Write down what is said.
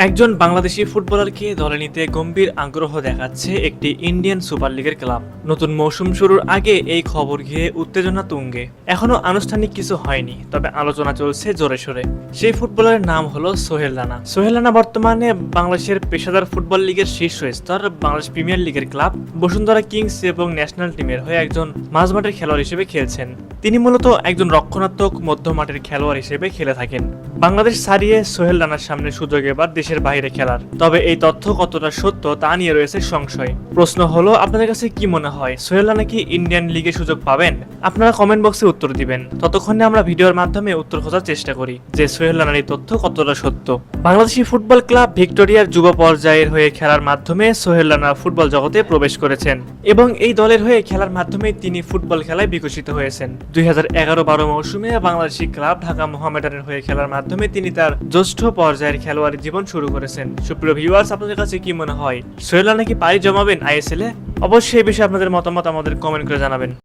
একজন বাংলাদেশি ফুটবলারকে দলে নিতে গম্ভীর আগ্রহ দেখাচ্ছে একটি ইন্ডিয়ান সুপার লিগের ক্লাব। নতুন মৌসুম শুরুর আগে এই খবর ঘিরে উত্তেজনা তুঙ্গে। এখনো আনুষ্ঠানিক কিছু হয়নি, তবে আলোচনা চলছে জোরে সোরে। সেই ফুটবলারের নাম হলো সোহেল রানা। সোহেল রানা বর্তমানে বাংলাদেশের পেশাদার ফুটবল লিগের শীর্ষ স্তর বাংলাদেশ প্রিমিয়ার লিগের ক্লাব বসুন্ধরা কিংস এবং ন্যাশনাল টিমের হয়ে একজন মাঝমাঠের খেলোয়াড় হিসেবে খেলছেন। তিনি মূলত একজন রক্ষণাত্মক মধ্যমাঠের খেলোয়াড় হিসেবে খেলে থাকেন। বাংলাদেশ ছাড়িয়ে সোহেল রানার সামনে সুযোগ এবার দেশের বাইরে খেলার। তবে এই তথ্য কতটা সত্য তা নিয়ে রয়েছে সংশয়। প্রশ্ন হলো, আপনাদের কাছে কি মনে হয় সোহেল রানা কি ইন্ডিয়ান লিগে সুযোগ পাবেন? আপনারা কমেন্ট বক্সে উত্তর দিবেন। ততক্ষণে আমরা ভিডিওর মাধ্যমে উত্তর খোঁজার চেষ্টা করি যে সোহেল রানার এই তথ্য কতটা সত্য। বাংলাদেশি ফুটবল ক্লাব ভিক্টোরিয়ার যুব পর্যায়ের হয়ে খেলার মাধ্যমে সোহেল রানা ফুটবল জগতে প্রবেশ করেছেন এবং এই দলের হয়ে খেলার মাধ্যমে তিনি ফুটবল খেলায় বিকশিত হয়েছেন। 2011-12 মৌসুমে বাংলাদেশি ক্লাব ঢাকা মোহামেডানের হয়ে খেলার মাধ্যমে তিনি তার জ্যেষ্ঠ পর্যায়ের খেলোয়াড়ি জীবন শুরু করেছেন। সুপ্রিয় ভিউয়ার্স, আপনাদের কাছে কি মনে হয় সোহেল রানা কি পাড়ি জমাবেন আইএসএল এ? অবশ্যই এই বিষয়ে আপনাদের মতামত আমাদের কমেন্ট করে জানাবেন।